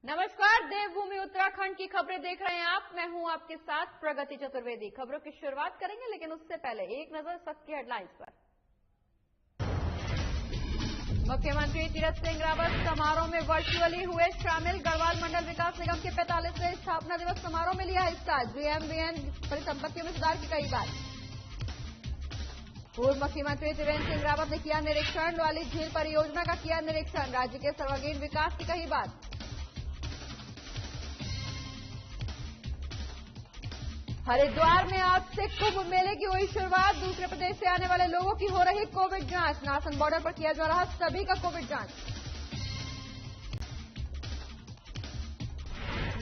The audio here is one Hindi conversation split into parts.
नमस्कार, देवभूमि उत्तराखंड की खबरें देख रहे हैं आप। मैं हूं आपके साथ प्रगति चतुर्वेदी। खबरों की शुरुआत करेंगे, लेकिन उससे पहले एक नजर सख्त की हेडलाइंस पर। मुख्यमंत्री तीरथ सिंह रावत समारोह में वर्चुअली हुए शामिल। गढ़वाल मंडल विकास निगम के 45वें स्थापना दिवस समारोह में लिया हिस्सा। GMVN परिसंपत्तियों में सुधार की कही बात। पूर्व मुख्यमंत्री त्रिवेंद्र सिंह रावत ने किया निरीक्षण। वाली झील परियोजना का किया निरीक्षण। राज्य के सर्वांगीण विकास की कही बात। हरिद्वार में आज से कुंभ मेले की हुई शुरुआत। दूसरे प्रदेश से आने वाले लोगों की हो रही कोविड जांच। नासन बॉर्डर पर किया जा रहा सभी का कोविड जांच।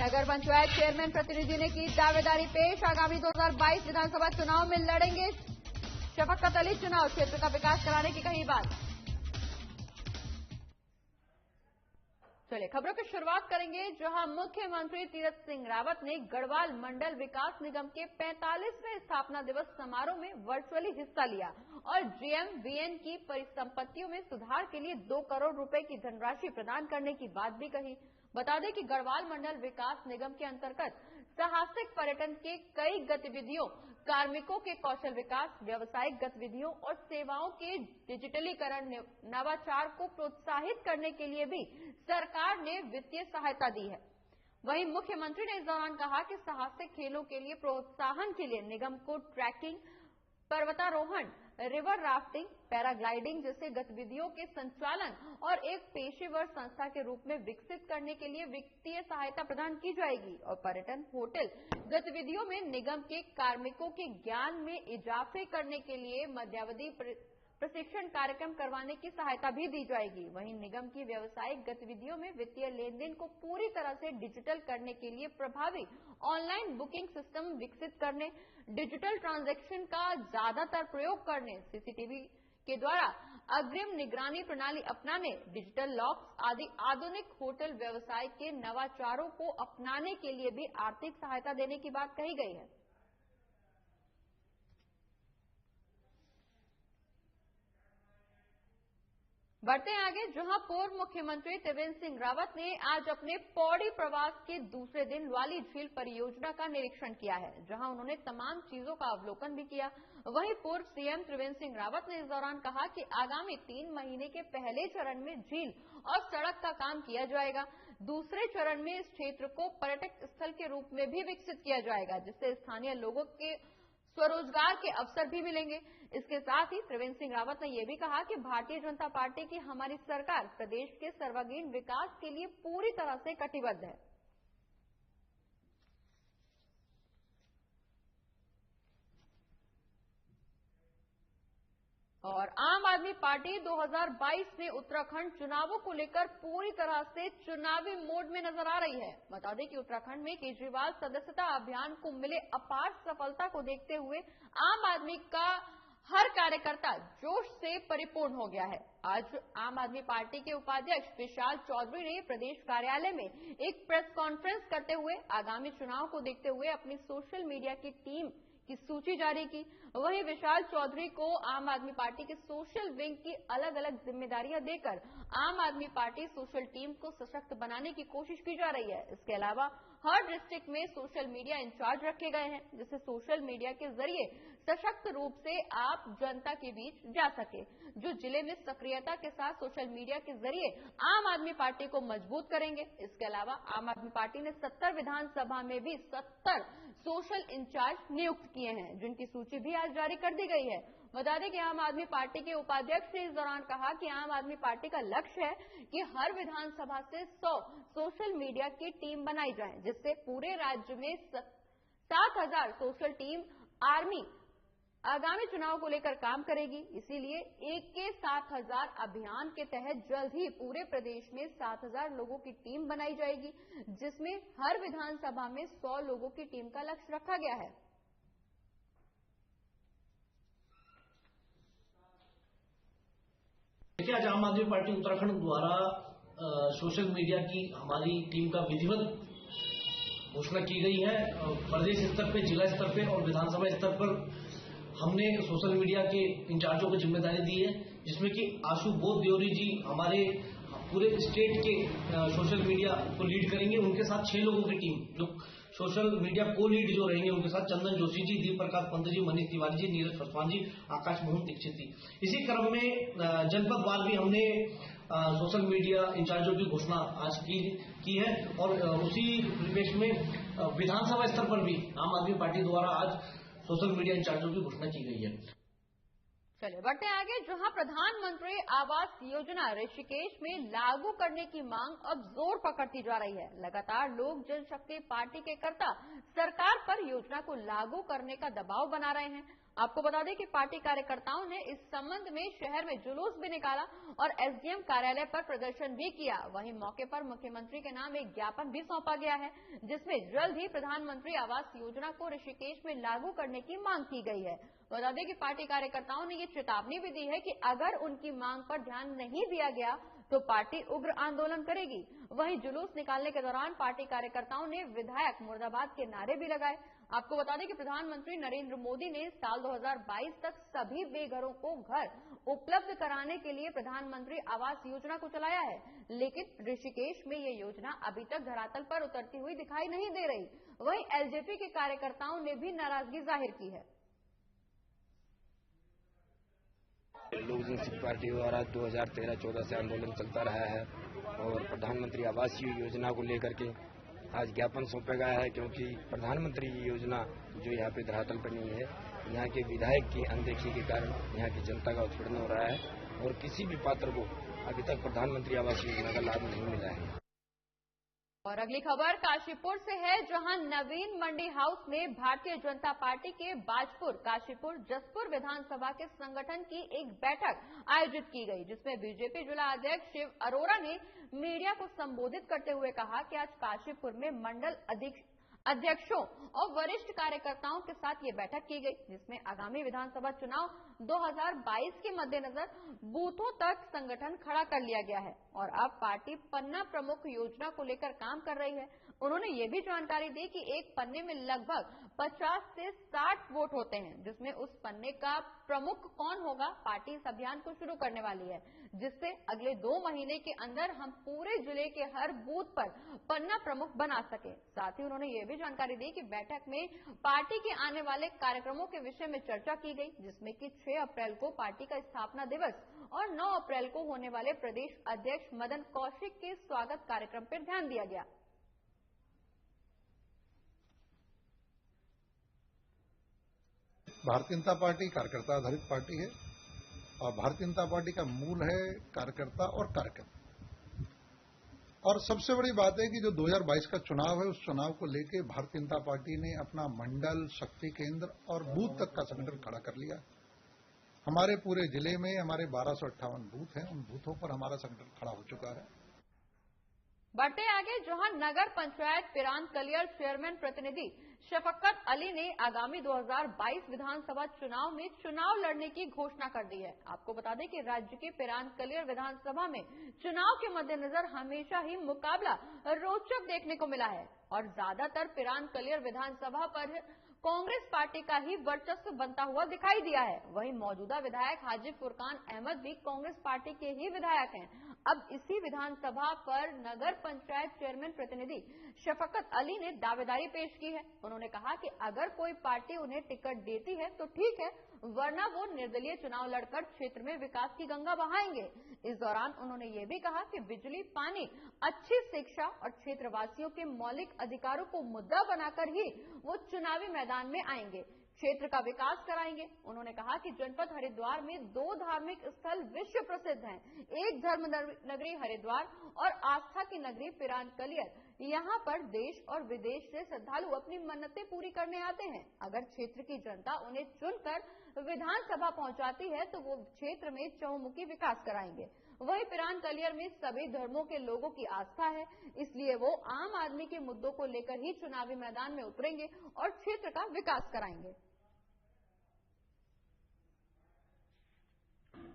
नगर पंचायत चेयरमैन प्रतिनिधि ने की दावेदारी पेश। आगामी 2022 विधानसभा चुनाव में लड़ेंगे। शफकत अली चुनाव क्षेत्र का विकास कराने की कही बात। चलिए खबरों की शुरुआत करेंगे, जहां मुख्यमंत्री तीरथ सिंह रावत ने गढ़वाल मंडल विकास निगम के 45वें स्थापना दिवस समारोह में वर्चुअली हिस्सा लिया और GMVN की परिसंपत्तियों में सुधार के लिए 2 करोड़ रुपए की धनराशि प्रदान करने की बात भी कही। बता दें कि गढ़वाल मंडल विकास निगम के अंतर्गत साहसिक पर्यटन के कई गतिविधियों, कार्मिकों के कौशल विकास, व्यावसायिक गतिविधियों और सेवाओं के डिजिटलीकरण, नवाचार को प्रोत्साहित करने के लिए भी सरकार ने वित्तीय सहायता दी है। वहीं मुख्यमंत्री ने इस दौरान कहा कि साहसिक खेलों के लिए प्रोत्साहन के लिए निगम को ट्रैकिंग, पर्वतारोहण, रिवर राफ्टिंग, पैराग्लाइडिंग जैसे गतिविधियों के संचालन और एक पेशेवर संस्था के रूप में विकसित करने के लिए वित्तीय सहायता प्रदान की जाएगी और पर्यटन, होटल गतिविधियों में निगम के कार्मिकों के ज्ञान में इजाफे करने के लिए मध्यावधि प्रशिक्षण कार्यक्रम करवाने की सहायता भी दी जाएगी। वहीं निगम की व्यावसायिक गतिविधियों में वित्तीय लेन देन को पूरी तरह से डिजिटल करने के लिए प्रभावी ऑनलाइन बुकिंग सिस्टम विकसित करने, डिजिटल ट्रांजैक्शन का ज्यादातर प्रयोग करने, CCTV के द्वारा अग्रिम निगरानी प्रणाली अपनाने, डिजिटल लॉक्स आदि आधुनिक होटल व्यवसाय के नवाचारों को अपनाने के लिए भी आर्थिक सहायता देने की बात कही गई है। बढ़ते हैं आगे, जहां पूर्व मुख्यमंत्री त्रिवेंद्र सिंह रावत ने आज अपने पौड़ी प्रवास के दूसरे दिन वाली झील परियोजना का निरीक्षण किया है, जहां उन्होंने तमाम चीजों का अवलोकन भी किया। वहीं पूर्व CM त्रिवेंद्र सिंह रावत ने इस दौरान कहा कि आगामी 3 महीने के पहले चरण में झील और सड़क का काम किया जाएगा। दूसरे चरण में इस क्षेत्र को पर्यटक स्थल के रूप में भी विकसित किया जाएगा, जिससे स्थानीय लोगों के स्वरोजगार के अवसर भी मिलेंगे। इसके साथ ही त्रिवेंद्र सिंह रावत ने यह भी कहा कि भारतीय जनता पार्टी की हमारी सरकार प्रदेश के सर्वांगीण विकास के लिए पूरी तरह से कटिबद्ध है। और आम आदमी पार्टी 2022 में उत्तराखंड चुनावों को लेकर पूरी तरह से चुनावी मोड में नजर आ रही है। बता दें कि उत्तराखंड में केजरीवाल सदस्यता अभियान को मिले अपार सफलता को देखते हुए आम आदमी का हर कार्यकर्ता जोश से परिपूर्ण हो गया है। आज आम आदमी पार्टी के उपाध्यक्ष विशाल चौधरी ने प्रदेश कार्यालय में एक प्रेस कॉन्फ्रेंस करते हुए आगामी चुनाव को देखते हुए अपनी सोशल मीडिया की टीम की सूची जारी की। वहीं विशाल चौधरी को आम आदमी पार्टी के सोशल विंग की अलग अलग जिम्मेदारियां देकर आम आदमी पार्टी सोशल टीम को सशक्त बनाने की कोशिश की जा रही है। इसके अलावा हर डिस्ट्रिक्ट में सोशल मीडिया इंचार्ज रखे गए हैं, जिससे सोशल मीडिया के जरिए सशक्त रूप से आप जनता के बीच जा सके, जो जिले में सक्रियता के साथ सोशल मीडिया के जरिए आम आदमी पार्टी को मजबूत करेंगे। इसके अलावा आम आदमी पार्टी ने 70 विधानसभा में भी 70 सोशल इंचार्ज नियुक्त किए हैं, जिनकी सूची भी आज जारी कर दी गई है। बता दें कि आम आदमी पार्टी के उपाध्यक्ष ने इस दौरान कहा कि आम आदमी पार्टी का लक्ष्य है कि हर विधानसभा से 100 सोशल मीडिया की टीम बनाई जाए, जिससे पूरे राज्य में 7000 सोशल टीम आर्मी आगामी चुनाव को लेकर काम करेगी। इसीलिए 1 के 7000 अभियान के तहत जल्द ही पूरे प्रदेश में 7000 लोगों की टीम बनाई जाएगी, जिसमें हर विधानसभा में 100 लोगों की टीम का लक्ष्य रखा गया है। देखिए, आज आम आदमी पार्टी उत्तराखंड द्वारा सोशल मीडिया की हमारी टीम का विधिवत घोषणा की गई है। प्रदेश स्तर पे, जिला स्तर पे और विधानसभा स्तर पर हमने सोशल मीडिया के इंचार्जों को जिम्मेदारी दी है, जिसमें कि आशु बोध देवरी जी हमारे पूरे स्टेट के सोशल मीडिया को लीड करेंगे। उनके साथ 6 लोगों की टीम जो सोशल मीडिया को लीड जो रहेंगे, उनके साथ चंदन जोशी जी, दीप प्रकाश पंत जी, मनीष तिवारी जी, नीरज पासवान जी, आकाश मोहन दीक्षित जी। इसी क्रम में जनपद वार भी हमने सोशल मीडिया इंचार्जों की घोषणा आज की है और उसी परिवेश में विधानसभा स्तर पर भी आम आदमी पार्टी द्वारा आज सोशल मीडिया इंचार्जों की घोषणा की गई है। चलिए बढ़ते आगे, जहां प्रधानमंत्री आवास योजना ऋषिकेश में लागू करने की मांग अब जोर पकड़ती जा रही है। लगातार लोक जनशक्ति पार्टी के कर्ता सरकार पर योजना को लागू करने का दबाव बना रहे हैं। आपको बता दें कि पार्टी कार्यकर्ताओं ने इस संबंध में शहर में जुलूस भी निकाला और एसडीएम कार्यालय पर प्रदर्शन भी किया। वहीं मौके पर मुख्यमंत्री के नाम एक ज्ञापन भी सौंपा गया है, जिसमें जल्द ही प्रधानमंत्री आवास योजना को ऋषिकेश में लागू करने की मांग की गई है। बता दें कि पार्टी कार्यकर्ताओं ने ये चेतावनी भी दी है कि अगर उनकी मांग पर ध्यान नहीं दिया गया तो पार्टी उग्र आंदोलन करेगी। वहीं जुलूस निकालने के दौरान पार्टी कार्यकर्ताओं ने विधायक मुर्दाबाद के नारे भी लगाए। आपको बता दें कि प्रधानमंत्री नरेंद्र मोदी ने साल 2022 तक सभी बेघरों को घर उपलब्ध कराने के लिए प्रधानमंत्री आवास योजना को चलाया है, लेकिन ऋषिकेश में ये योजना अभी तक धरातल पर उतरती हुई दिखाई नहीं दे रही। वहीं एलजेपी के कार्यकर्ताओं ने भी नाराजगी जाहिर की है। लोक जनशक्ति पार्टी द्वारा 2013-14 से आंदोलन चलता रहा है और प्रधानमंत्री आवास योजना को लेकर के आज ज्ञापन सौंपा गया है, क्योंकि प्रधानमंत्री योजना जो यहाँ पे धरातल पर नहीं है, यहाँ के विधायक की अनदेखी के कारण यहाँ की जनता का उत्पीड़न हो रहा है और किसी भी पात्र को अभी तक प्रधानमंत्री आवास योजना का लाभ नहीं मिला है। और अगली खबर काशीपुर से है, जहां नवीन मंडी हाउस में भारतीय जनता पार्टी के बाजपुर, काशीपुर, जसपुर विधानसभा के संगठन की एक बैठक आयोजित की गई, जिसमें बीजेपी जिला अध्यक्ष शिव अरोड़ा ने मीडिया को संबोधित करते हुए कहा कि आज काशीपुर में मंडल अध्यक्षों और वरिष्ठ कार्यकर्ताओं के साथ ये बैठक की गई, जिसमें आगामी विधानसभा चुनाव 2022 के मद्देनजर बूथों तक संगठन खड़ा कर लिया गया है और अब पार्टी पन्ना प्रमुख योजना को लेकर काम कर रही है। उन्होंने ये भी जानकारी दी कि एक पन्ने में लगभग 50 से 60 वोट होते हैं, जिसमें उस पन्ने का प्रमुख कौन होगा, पार्टी इस अभियान को शुरू करने वाली है, जिससे अगले 2 महीने के अंदर हम पूरे जिले के हर बूथ पर पन्ना प्रमुख बना सके। साथ ही उन्होंने ये भी जानकारी दी कि बैठक में पार्टी के आने वाले कार्यक्रमों के विषय में चर्चा की गई, जिसमें कि 6 अप्रैल को पार्टी का स्थापना दिवस और 9 अप्रैल को होने वाले प्रदेश अध्यक्ष मदन कौशिक के स्वागत कार्यक्रम पर ध्यान दिया गया। भारतीय जनता पार्टी कार्यकर्ता आधारित पार्टी है और भारतीय जनता पार्टी का मूल है कार्यकर्ता और कार्यकर्ता। और सबसे बड़ी बात है कि जो 2022 का चुनाव है, उस चुनाव को लेकर भारतीय जनता पार्टी ने अपना मंडल, शक्ति केंद्र और बूथ तक का संगठन खड़ा कर लिया। हमारे पूरे जिले में हमारे 1258 बूथ हैं, उन बूथों पर हमारा संगठन खड़ा हो चुका है। बढ़ते आगे, जहां नगर पंचायत पिरान कलियर चेयरमैन प्रतिनिधि शफकत अली ने आगामी 2022 विधानसभा चुनाव में चुनाव लड़ने की घोषणा कर दी है। आपको बता दें कि राज्य के पिरान कलियर विधानसभा में चुनाव के मद्देनजर हमेशा ही मुकाबला रोचक देखने को मिला है और ज्यादातर पिरान कलियर विधानसभा पर कांग्रेस पार्टी का ही वर्चस्व बनता हुआ दिखाई दिया है। वहीं मौजूदा विधायक हाजी फुरकान अहमद भी कांग्रेस पार्टी के ही विधायक हैं। अब इसी विधानसभा पर नगर पंचायत चेयरमैन प्रतिनिधि शफकत अली ने दावेदारी पेश की है। उन्होंने कहा कि अगर कोई पार्टी उन्हें टिकट देती है तो ठीक है, वरना वो निर्दलीय चुनाव लड़कर क्षेत्र में विकास की गंगा बहाएंगे। इस दौरान उन्होंने ये भी कहा कि बिजली, पानी, अच्छी शिक्षा और क्षेत्रवासियों के मौलिक अधिकारों को मुद्दा बनाकर ही वो चुनावी मैदान में आएंगे, क्षेत्र का विकास कराएंगे। उन्होंने कहा कि जनपद हरिद्वार में 2 धार्मिक स्थल विश्व प्रसिद्ध हैं, एक धर्म नगरी हरिद्वार और आस्था की नगरी पिरान कलियर। यहाँ पर देश और विदेश से श्रद्धालु अपनी मन्नतें पूरी करने आते हैं। अगर क्षेत्र की जनता उन्हें चुनकर विधानसभा पहुंचाती है तो वो क्षेत्र में चहुमुखी विकास कराएंगे। वहीं पिरान कलियर में सभी धर्मों के लोगों की आस्था है, इसलिए वो आम आदमी के मुद्दों को लेकर ही चुनावी मैदान में उतरेंगे और क्षेत्र का विकास कराएंगे।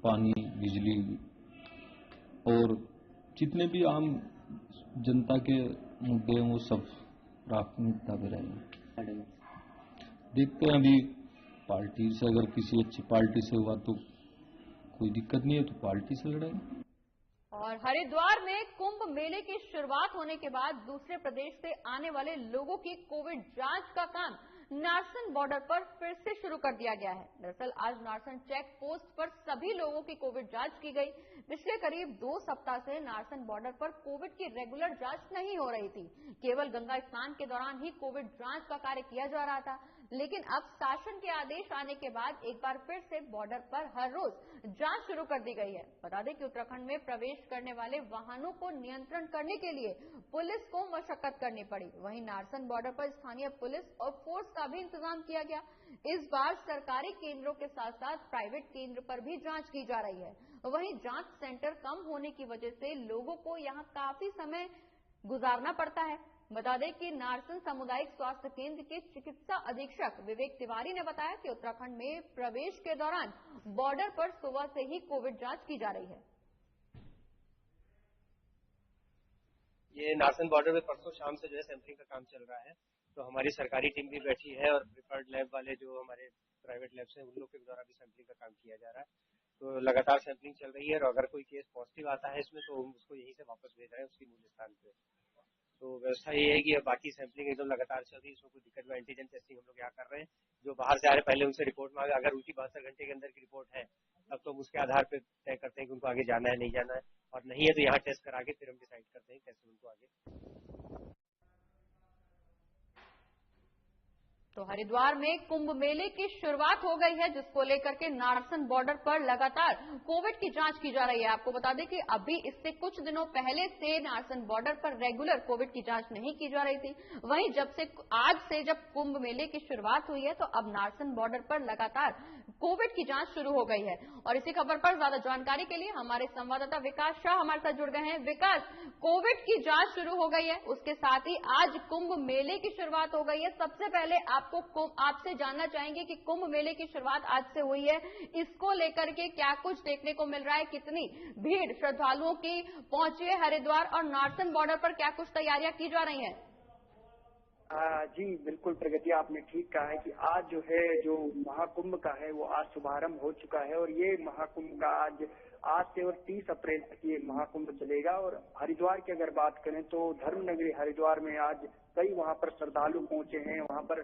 पानी, बिजली और जितने भी आम जनता के मुद्दे हैं वो सब प्राथमिकता पे रहेंगे। देखते हैं, अभी पार्टी से अगर किसी अच्छी पार्टी से हुआ तो कोई दिक्कत नहीं है, तो पार्टी से लड़ेंगे। और हरिद्वार में कुंभ मेले की शुरुआत होने के बाद दूसरे प्रदेश से आने वाले लोगों की कोविड जांच का काम नारसन बॉर्डर पर फिर से शुरू कर दिया गया है। दरअसल आज नारसन चेक पोस्ट पर सभी लोगों की कोविड जांच की गई। पिछले करीब 2 सप्ताह से नारसन बॉर्डर पर कोविड की रेगुलर जांच नहीं हो रही थी। केवल गंगा स्नान के दौरान ही कोविड जांच का कार्य किया जा रहा था, लेकिन अब शासन के आदेश आने के बाद एक बार फिर से बॉर्डर पर हर रोज जांच शुरू कर दी गई है। बता दें कि उत्तराखंड में प्रवेश करने वाले वाहनों को नियंत्रण करने के लिए पुलिस को मशक्कत करनी पड़ी। वहीं नारसन बॉर्डर पर स्थानीय पुलिस और फोर्स का भी इंतजाम किया गया। इस बार सरकारी केंद्रों के साथ साथ प्राइवेट केंद्र पर भी जांच की जा रही है। वहीं जांच सेंटर कम होने की वजह से लोगों को यहां काफी समय गुजारना पड़ता है। बता दें कि नारसन सामुदायिक स्वास्थ्य केंद्र के चिकित्सा अधीक्षक विवेक तिवारी ने बताया कि उत्तराखंड में प्रवेश के दौरान बॉर्डर पर सुबह से ही कोविड जांच की जा रही है। ये नारसन बॉर्डर में परसों शाम से जो है सैंपलिंग का काम चल रहा है, तो हमारी सरकारी टीम भी बैठी है और प्रिफर्ड लैब वाले जो हमारे प्राइवेट लैब्स हैं उन लोग के द्वारा भी सैंपलिंग का काम किया जा रहा है। तो लगातार सैंपलिंग चल रही है और अगर कोई केस पॉजिटिव आता है इसमें तो हम उसको यहीं से वापस भेज रहे हैं उसकी मूल स्थान पे। तो व्यवस्था ये है कि बाकी सैंपलिंग एकदम लगातार चल रही है, इसमें कोई दिक्कत में एंटीजन टेस्टिंग हम लोग यहाँ कर रहे हैं। जो बाहर से आ रहे हैं पहले उनसे रिपोर्ट मांगे, अगर उनकी 72 घंटे के अंदर की रिपोर्ट है तब तो हम उसके आधार पर तय करते हैं कि उनको आगे जाना है नहीं जाना है, और नहीं है तो यहाँ टेस्ट करा के फिर हम डिसाइड करते हैं कैसे उनको आगे। तो हरिद्वार में कुंभ मेले की शुरुआत हो गई है, जिसको लेकर के नारसन बॉर्डर पर लगातार कोविड की जांच की जा रही है। आपको बता दें कि अभी इससे कुछ दिनों पहले से नारसन बॉर्डर पर रेगुलर कोविड की जांच नहीं की जा रही थी। वहीं आज से जब कुंभ मेले की शुरुआत हुई है तो अब नारसन बॉर्डर पर लगातार कोविड की जांच शुरू हो गई है। और इसी खबर पर ज्यादा जानकारी के लिए हमारे संवाददाता विकास शाह हमारे साथ जुड़ गए हैं। विकास, कोविड की जांच शुरू हो गई है, उसके साथ ही आज कुंभ मेले की शुरुआत हो गई है। सबसे पहले आपसे जानना चाहेंगे कि कुंभ मेले की शुरुआत आज से हुई है, इसको लेकर के क्या कुछ देखने को मिल रहा है, कितनी भीड़ श्रद्धालुओं की पहुंची है हरिद्वार और नारसन बॉर्डर पर क्या कुछ तैयारियां की जा रही हैं? जी बिल्कुल प्रगति, आपने ठीक कहा है कि आज जो महाकुंभ का है वो आज शुभारंभ हो चुका है और ये महाकुंभ का आज से और 30 अप्रैल तक ये महाकुंभ चलेगा। और हरिद्वार की अगर बात करें तो धर्मनगरी हरिद्वार में आज कई वहां पर श्रद्धालु पहुंचे हैं। वहां पर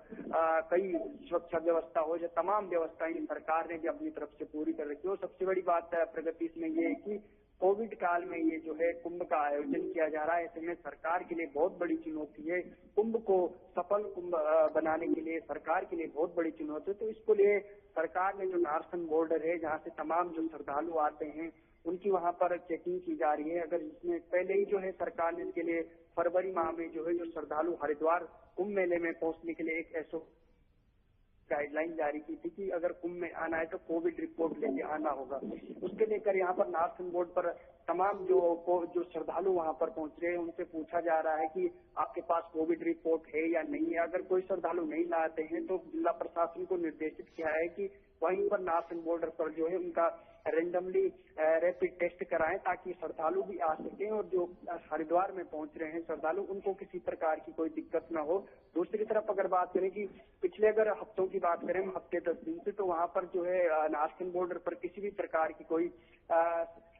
कई सुरक्षा व्यवस्था हो, जो तमाम व्यवस्थाएं सरकार ने भी अपनी तरफ से पूरी कर रखी है। और सबसे बड़ी बात प्रगति इसमें ये है कि कोविड काल में ये जो है कुंभ का आयोजन किया जा रहा है, ऐसे में सरकार के लिए बहुत बड़ी चुनौती है। कुंभ को सफल कुंभ बनाने के लिए सरकार के लिए बहुत बड़ी चुनौती है। तो इसको लिए सरकार ने जो नारसन बॉर्डर है, जहाँ से तमाम जो श्रद्धालु आते हैं उनकी वहां पर चेकिंग की जा रही है। अगर इसमें पहले ही जो है सरकार ने इसके लिए फरवरी माह में जो है जो श्रद्धालु हरिद्वार कुंभ मेले में पहुंचने के लिए एक ऐसा गाइडलाइन जारी की थी कि अगर कुंभ में आना है तो कोविड रिपोर्ट लेके आना होगा। उसके लेकर यहाँ पर नारसन बोर्ड पर तमाम जो श्रद्धालु वहां पर पहुंच रहे हैं उनसे पूछा जा रहा है कि आपके पास कोविड रिपोर्ट है या नहीं है। अगर कोई श्रद्धालु नहीं लाते हैं तो जिला प्रशासन को निर्देशित किया है कि वहीं पर नारसन बॉर्डर पर जो है उनका रेंडमली रैपिड टेस्ट कराएं, ताकि श्रद्धालु भी आ सकें और जो हरिद्वार में पहुंच रहे हैं श्रद्धालु उनको किसी प्रकार की कोई दिक्कत न हो। दूसरी तरफ अगर बात करें कि पिछले अगर हफ्तों की बात करें, हफ्ते 10 दिन से, तो वहां पर जो है नारसन बॉर्डर पर किसी भी प्रकार की कोई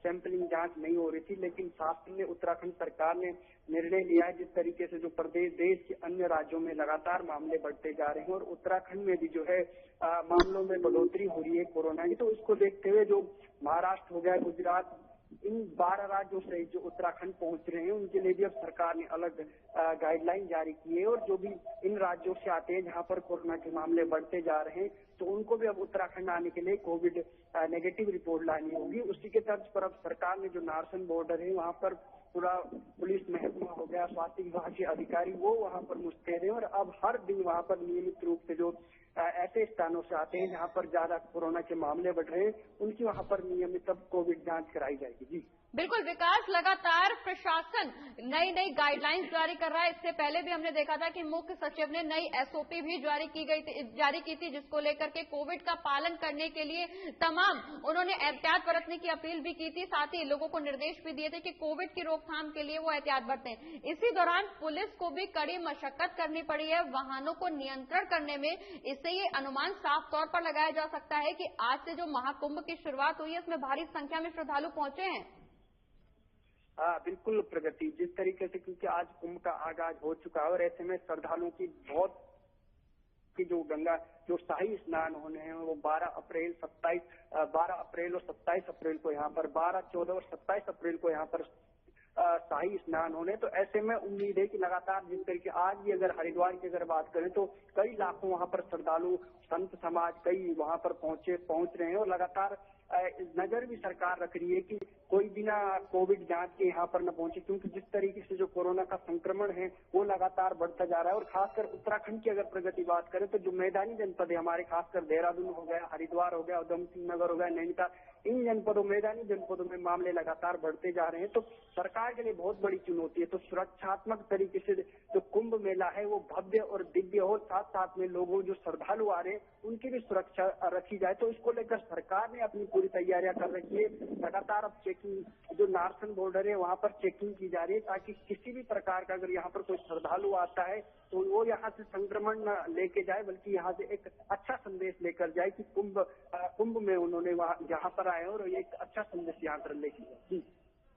सैंपलिंग जांच नहीं हो रही थी। लेकिन शासन ने, उत्तराखंड सरकार ने निर्णय लिया है, जिस तरीके से जो देश के अन्य राज्यों में लगातार मामले बढ़ते जा रहे हैं और उत्तराखंड में भी जो है मामलों में बढ़ोतरी हो रही है कोरोना की, तो इसको देखते हुए जो महाराष्ट्र हो गया, गुजरात, इन 12 राज्यों से जो उत्तराखंड पहुंच रहे हैं उनके लिए भी अब सरकार ने अलग गाइडलाइन जारी की है। और जो भी इन राज्यों से आते हैं जहां पर कोरोना के मामले बढ़ते जा रहे हैं, तो उनको भी अब उत्तराखंड आने के लिए कोविड नेगेटिव रिपोर्ट लानी होगी। उसी के तर्ज पर अब सरकार ने जो नारसन बॉर्डर है वहां पर पूरा पुलिस महकमा हो गया, स्वास्थ्य विभाग के अधिकारी वो वहां पर मुस्तैद हैं और अब हर दिन वहां पर नियमित रूप से जो ऐसे स्थानों से आते हैं जहां पर ज्यादा कोरोना के मामले बढ़ रहे हैं उनकी वहां पर नियमित अब कोविड जांच कराई जाएगी। जी बिल्कुल विकास, लगातार प्रशासन नई गाइडलाइंस जारी कर रहा है। इससे पहले भी हमने देखा था कि मुख्य सचिव ने नई एसओपी भी जारी की थी, जिसको लेकर के कोविड का पालन करने के लिए तमाम उन्होंने एहतियात बरतने की अपील भी की थी। साथ ही लोगों को निर्देश भी दिए थे कि कोविड की रोकथाम के लिए वो एहतियात बरतें। इसी दौरान पुलिस को भी कड़ी मशक्कत करनी पड़ी है वाहनों को नियंत्रण करने में। इससे ये अनुमान साफ तौर पर लगाया जा सकता है कि आज से जो महाकुंभ की शुरुआत हुई है उसमें भारी संख्या में श्रद्धालु पहुंचे हैं। बिल्कुल प्रगति, जिस तरीके से क्योंकि आज कुंभ का आगाज हो चुका है और ऐसे में श्रद्धालुओं की बहुत की जो गंगा जो शाही स्नान होने हैं वो 12 अप्रैल और 27 अप्रैल को यहाँ पर 12, 14 और 27 अप्रैल को यहाँ पर शाही स्नान होने। तो ऐसे में उम्मीद है कि लगातार जिस तरीके आज भी अगर हरिद्वार की अगर बात करें तो कई लाखों वहां पर श्रद्धालु संत समाज कई वहां पर पहुंच रहे हैं और लगातार नजर भी सरकार रख रही है कि कोई बिना कोविड जांच के यहाँ पर न पहुंचे, क्योंकि जिस तरीके से जो कोरोना का संक्रमण है वो लगातार बढ़ता जा रहा है। और खासकर उत्तराखंड की अगर प्रगति बात करें तो जो मैदानी जनपद है हमारे, खासकर देहरादून हो गया, हरिद्वार हो गया, उधम सिंह नगर हो गया, नैनीताल, इन मैदानी जनपदों में मामले लगातार बढ़ते जा रहे हैं। तो सरकार के लिए बहुत बड़ी चुनौती है। तो सुरक्षात्मक तरीके से जो कुंभ मेला है वो भव्य और दिव्य हो, साथ साथ में लोगों जो श्रद्धालु आ रहे हैं उनकी भी सुरक्षा रखी जाए। तो इसको लेकर सरकार ने अपनी पूरी तैयारियां कर रखी है। लगातार अब चेकिंग जो नारसन बॉर्डर है वहां पर चेकिंग की जा रही है ताकि किसी भी प्रकार का अगर यहाँ पर कोई श्रद्धालु आता है तो वो यहाँ से संक्रमण न लेके जाए, बल्कि यहाँ से एक अच्छा संदेश लेकर जाए कि कुंभ में उन्होंने वहाँ यहाँ पर आए और एक अच्छा संदेश यहाँ पर लेके जाए।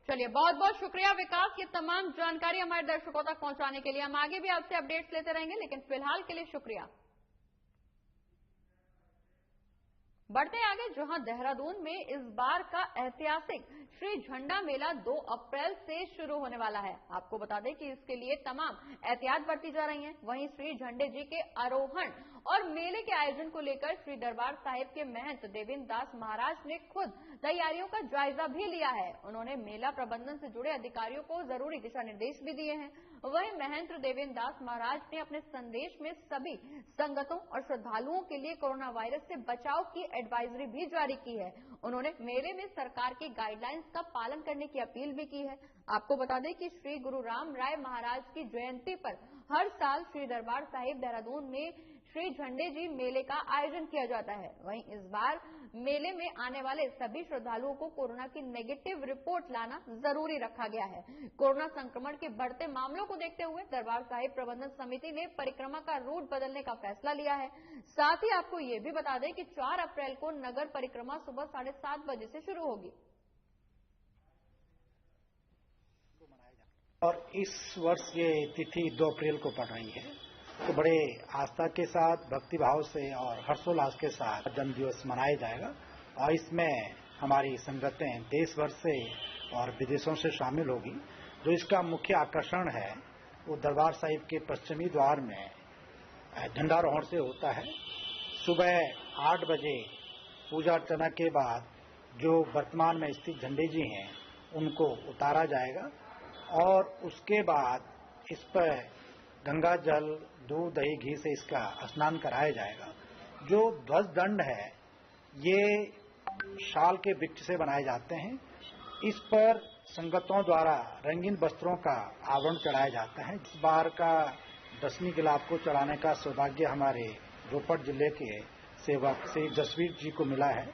चलिए, बहुत बहुत शुक्रिया विकास, ये तमाम जानकारी हमारे दर्शकों तक पहुंचाने के लिए। हम आगे भी आपसे अपडेट्स लेते रहेंगे, लेकिन फिलहाल के लिए शुक्रिया। बढ़ते आगे, जहां देहरादून में इस बार का ऐतिहासिक श्री झंडा मेला 2 अप्रैल से शुरू होने वाला है। आपको बता दें कि इसके लिए तमाम एहतियात बरती जा रही हैं। वहीं श्री झंडे जी के आरोहण और मेले के आयोजन को लेकर श्री दरबार साहिब के महंत देवेंद्र दास महाराज ने खुद तैयारियों का जायजा भी लिया है। उन्होंने मेला प्रबंधन से जुड़े अधिकारियों को जरूरी दिशा निर्देश भी दिए हैं। वहीं महंत देवेंद्र दास महाराज ने अपने संदेश में सभी संगतों और श्रद्धालुओं के लिए कोरोना वायरस से बचाव की एडवाइजरी भी जारी की है। उन्होंने मेले में सरकार की गाइडलाइंस का पालन करने की अपील भी की है। आपको बता दें कि श्री गुरु राम राय महाराज की जयंती पर हर साल श्री दरबार साहिब देहरादून में श्री झंडे जी मेले का आयोजन किया जाता है। वहीं इस बार मेले में आने वाले सभी श्रद्धालुओं को कोरोना की नेगेटिव रिपोर्ट लाना जरूरी रखा गया है। कोरोना संक्रमण के बढ़ते मामलों को देखते हुए दरबार साहिब प्रबंधन समिति ने परिक्रमा का रूट बदलने का फैसला लिया है। साथ ही आपको ये भी बता दें कि 4 अप्रैल को नगर परिक्रमा सुबह 7:30 बजे से शुरू होगी। और इस वर्ष ये तिथि 2 अप्रैल को पड़ रही है, तो बड़े आस्था के साथ, भक्ति भाव से और हर्षोल्लास के साथ जन्मदिवस मनाया जाएगा। और इसमें हमारी संगतें देश भर से और विदेशों से शामिल होगी। जो इसका मुख्य आकर्षण है वो दरबार साहिब के पश्चिमी द्वार में झंडारोहण से होता है। सुबह 8 बजे पूजा अर्चना के बाद जो वर्तमान में स्थित झंडे जी हैं उनको उतारा जाएगा और उसके बाद इस पर गंगा जल, दूध, दही, घी से इसका स्नान कराया जाएगा। जो ध्वज दंड है ये शाल के वृक्ष से बनाए जाते हैं। इस पर संगतों द्वारा रंगीन वस्त्रों का आवरण चढ़ाया जाता है। इस बार का 10वीं गुलाब को चढ़ाने का सौभाग्य हमारे रोपड़ जिले के सेवक श्री जसवीर जी को मिला है।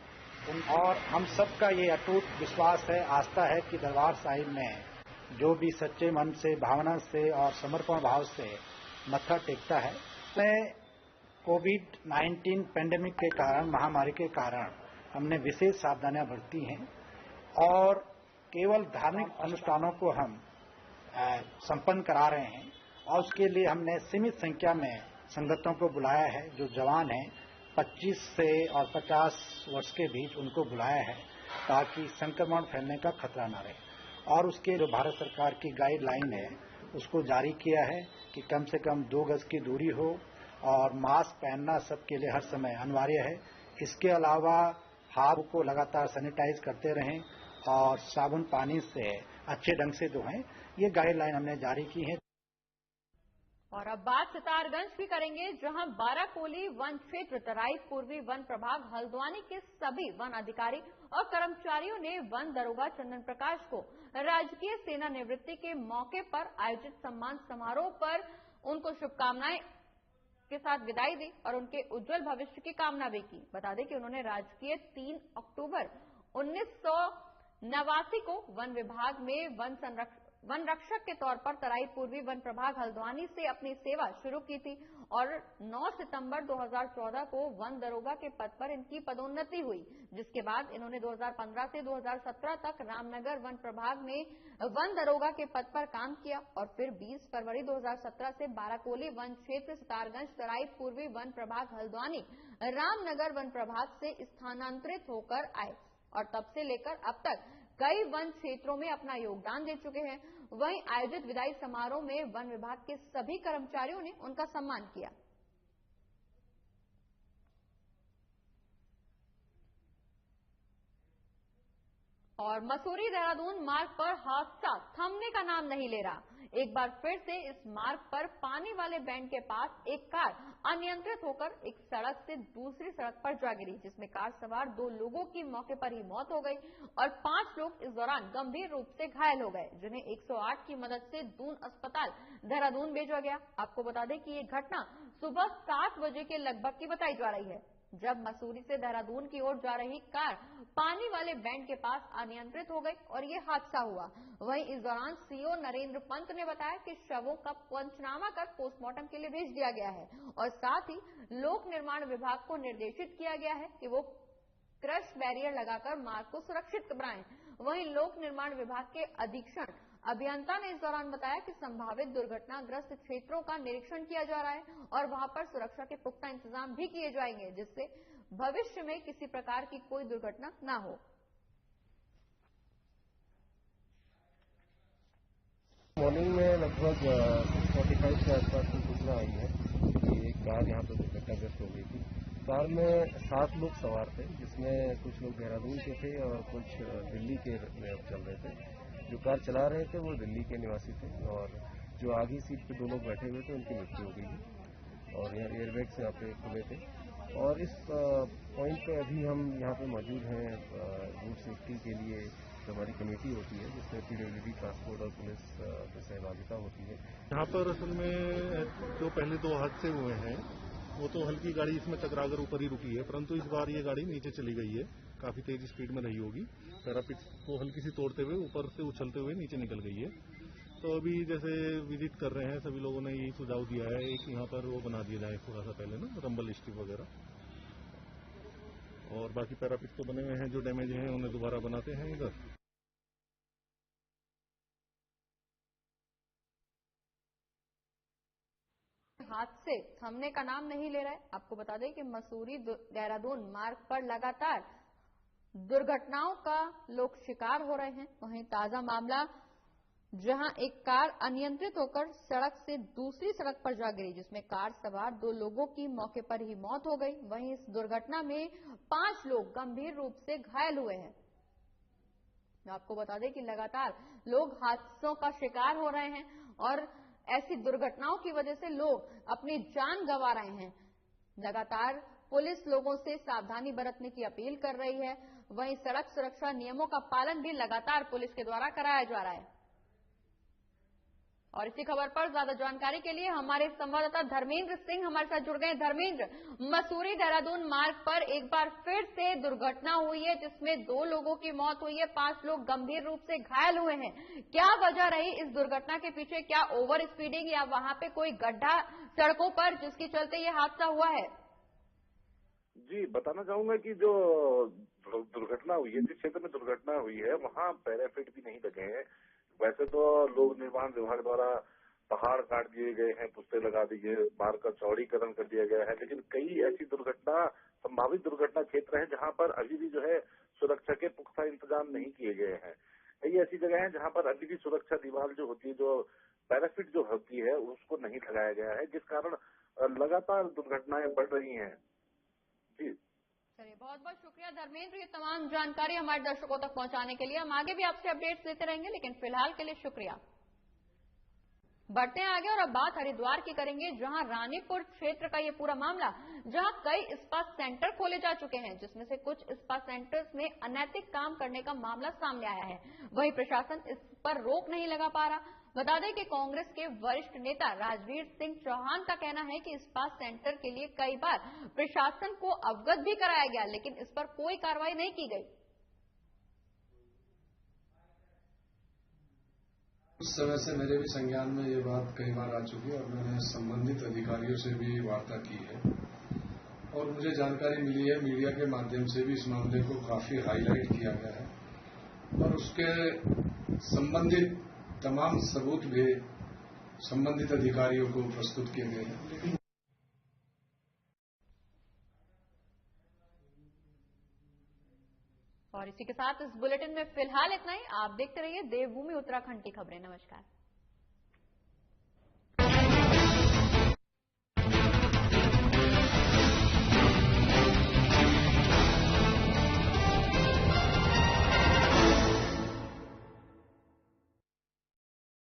और हम सबका ये अटूट विश्वास है, आस्था है कि दरबार साहिब में जो भी सच्चे मन से, भावना से और समर्पण भाव से मत्था टेकता है, मैं कोविड-19 पेंडेमिक के कारण, महामारी के कारण हमने विशेष सावधानियां बरती हैं और केवल धार्मिक अनुष्ठानों को हम संपन्न करा रहे हैं। और उसके लिए हमने सीमित संख्या में संगतों को बुलाया है। जो जवान हैं 25 से और 50 वर्ष के बीच उनको बुलाया है ताकि संक्रमण फैलने का खतरा न रहे। और उसके जो भारत सरकार की गाइडलाइन है उसको जारी किया है कि कम से कम 2 गज की दूरी हो और मास्क पहनना सबके लिए हर समय अनिवार्य है। इसके अलावा हाथ को लगातार सैनिटाइज करते रहें और साबुन पानी से अच्छे ढंग से धोएं। ये गाइडलाइन हमने जारी की है। और अब बात सितारगंज की करेंगे, जहां बाराकोली वन क्षेत्र, तराई पूर्वी वन प्रभाग हल्द्वानी के सभी वन अधिकारी और कर्मचारियों ने वन दरोगा चंदन प्रकाश को राजकीय सेना निवृत्ति के मौके पर आयोजित सम्मान समारोह पर उनको शुभकामनाएं के साथ विदाई दी और उनके उज्जवल भविष्य की कामना भी की। बता दें कि उन्होंने राजकीय 3 अक्टूबर 1989 को वन विभाग में वन संरक्षण वन रक्षक के तौर पर तराई पूर्वी वन प्रभाग हल्द्वानी से अपनी सेवा शुरू की थी और 9 सितंबर 2014 को वन दरोगा के पद पर इनकी पदोन्नति हुई, जिसके बाद इन्होंने 2015 से 2017 तक रामनगर वन प्रभाग में वन दरोगा के पद पर काम किया और फिर 20 फरवरी 2017 से बाराकोली वन क्षेत्र सितारगंज तराई पूर्वी वन प्रभाग हल्द्वानी रामनगर वन प्रभाग से स्थानांतरित होकर आए और तब से लेकर अब तक कई वन क्षेत्रों में अपना योगदान दे चुके हैं। वहीं आयोजित विदाई समारोह में वन विभाग के सभी कर्मचारियों ने उनका सम्मान किया। और मसूरी देहरादून मार्ग पर हादसा थमने का नाम नहीं ले रहा। एक बार फिर से इस मार्ग पर पानी वाले बैंड के पास एक कार अनियंत्रित होकर एक सड़क से दूसरी सड़क पर जा गिरी, जिसमें कार सवार 2 लोगों की मौके पर ही मौत हो गई और 5 लोग इस दौरान गंभीर रूप से घायल हो गए, जिन्हें 108 की मदद से दून अस्पताल देहरादून भेजा गया। आपको बता दें कि ये घटना सुबह 7 बजे के लगभग की बताई जा रही है, जब मसूरी से देहरादून की ओर जा रही कार पानी वाले बैंड के पास अनियंत्रित हो गई और ये हादसा हुआ। वहीं इस दौरान सीओ नरेंद्र पंत ने बताया कि शवों का पंचनामा कर पोस्टमार्टम के लिए भेज दिया गया है और साथ ही लोक निर्माण विभाग को निर्देशित किया गया है कि वो क्रश बैरियर लगाकर मार्ग को सुरक्षित बनाएं। वहीं लोक निर्माण विभाग के अधीक्षण अभियंता ने इस दौरान बताया कि संभावित दुर्घटनाग्रस्त क्षेत्रों का निरीक्षण किया जा रहा है और वहां पर सुरक्षा के पुख्ता इंतजाम भी किए जाएंगे, जिससे भविष्य में किसी प्रकार की कोई दुर्घटना न हो। मॉर्निंग में लगभग 45 के आसपास की सूचना आई है कि एक कार यहाँ पर दुर्घटनाग्रस्त हो गई थी। कार में 7 लोग सवार थे, जिसमें कुछ लोग देहरादून के थे और कुछ दिल्ली के में चल रहे थे। जो कार चला रहे थे वो दिल्ली के निवासी थे और जो आगे सीट पे 2 लोग बैठे हुए थे उनकी मृत्यु हो गई और यहाँ एयरबैग्स यहाँ पे खुले थे। और इस पॉइंट पे अभी हम यहाँ पे मौजूद हैं रोड सेफ्टी के लिए। जो हमारी कमेटी होती है जिसमें पीडब्ल्यूडी, ट्रांसपोर्ट और पुलिस की सहभागिता होती है। यहाँ पर असल में जो पहले 2 हादसे हुए हैं वो तो हल्की गाड़ी इसमें टकराकर ऊपर ही रुकी है, परंतु इस बार ये गाड़ी नीचे चली गई है, काफी तेज स्पीड में रही होगी। पैरापिट को हल्की सी तोड़ते हुए ऊपर से उछलते हुए नीचे निकल गई है। तो अभी जैसे विजिट कर रहे हैं सभी लोगों ने यही सुझाव दिया है एक यहाँ पर वो बना दिया जाए थोड़ा सा पहले ना रंबल स्ट्रिप वगैरह, और बाकी पैरापिट तो बने हुए हैं, जो डैमेज हैं उन्हें दोबारा बनाते हैं इधर। हादसे थमने का नाम नहीं ले रहा है। आपको बता दें कि मसूरी देहरादून मार्ग पर लगातार दुर्घटनाओं का लोग शिकार हो रहे हैं। वहीं ताजा मामला जहां एक कार अनियंत्रित होकर सड़क से दूसरी सड़क पर जा गिरी, जिसमें कार सवार 2 लोगों की मौके पर ही मौत हो गई। वहीं इस दुर्घटना में 5 लोग गंभीर रूप से घायल हुए हैं। आपको बता दें कि लगातार लोग हादसों का शिकार हो रहे हैं और ऐसी दुर्घटनाओं की वजह से लोग अपनी जान गंवा रहे हैं। लगातार पुलिस लोगों से सावधानी बरतने की अपील कर रही है। वहीं सड़क सुरक्षा नियमों का पालन भी लगातार पुलिस के द्वारा कराया जा रहा है। और इसी खबर पर ज्यादा जानकारी के लिए हमारे संवाददाता धर्मेंद्र सिंह हमारे साथ जुड़ गए। धर्मेंद्र, मसूरी देहरादून मार्ग पर एक बार फिर से दुर्घटना हुई है जिसमें 2 लोगों की मौत हुई है, 5 लोग गंभीर रूप से घायल हुए हैं। क्या वजह रही इस दुर्घटना के पीछे? क्या ओवर स्पीडिंग या वहां पे कोई गड्ढा सड़कों पर जिसके चलते ये हादसा हुआ है? जी, बताना चाहूंगा कि जो दुर्घटना हुई है, जिस क्षेत्र में दुर्घटना हुई है वहां पैराफिट भी नहीं लगे हैं। वैसे तो लोक निर्माण विभाग द्वारा पहाड़ काट दिए गए हैं, पुस्ते लगा दिए, मार्ग का चौड़ीकरण कर दिया गया है, लेकिन कई ऐसी संभावित दुर्घटना क्षेत्र हैं जहां पर अभी भी जो है सुरक्षा के पुख्ता इंतजाम नहीं किए गए हैं। कई ऐसी जगह है जहां पर अभी भी सुरक्षा दीवार जो होती है, जो पैराफिट जो होती है, उसको नहीं लगाया गया है, जिस कारण लगातार दुर्घटनाएं बढ़ रही हैं। जी चलिए, बहुत बहुत शुक्रिया धर्मेंद्र, ये तमाम जानकारी हमारे दर्शकों तक पहुंचाने के लिए। हम आगे भी आपसे अपडेट्स देते रहेंगे, लेकिन फिलहाल के लिए शुक्रिया। बढ़ते हैं आगे और अब बात हरिद्वार की करेंगे, जहां रानीपुर क्षेत्र का ये पूरा मामला, जहां कई इस्पात सेंटर खोले जा चुके हैं, जिसमें से कुछ इस्पात सेंटर्स में अनैतिक काम करने का मामला सामने आया है। वहीं प्रशासन इस पर रोक नहीं लगा पा रहा। बता दें कि कांग्रेस के वरिष्ठ नेता राजवीर सिंह चौहान का कहना है कि इस्पात सेंटर के लिए कई बार प्रशासन को अवगत भी कराया गया, लेकिन इस पर कोई कार्रवाई नहीं की गई। उस समय से मेरे भी संज्ञान में ये बात कई बार आ चुकी है और मैंने संबंधित अधिकारियों से भी वार्ता की है और मुझे जानकारी मिली है, मीडिया के माध्यम से भी इस मामले को काफी हाईलाइट किया गया है और उसके संबंधित तमाम सबूत भी संबंधित अधिकारियों को प्रस्तुत किए गए हैं। और इसी के साथ इस बुलेटिन में फिलहाल इतना ही। आप देखते रहिए देवभूमि उत्तराखंड की खबरें। नमस्कार।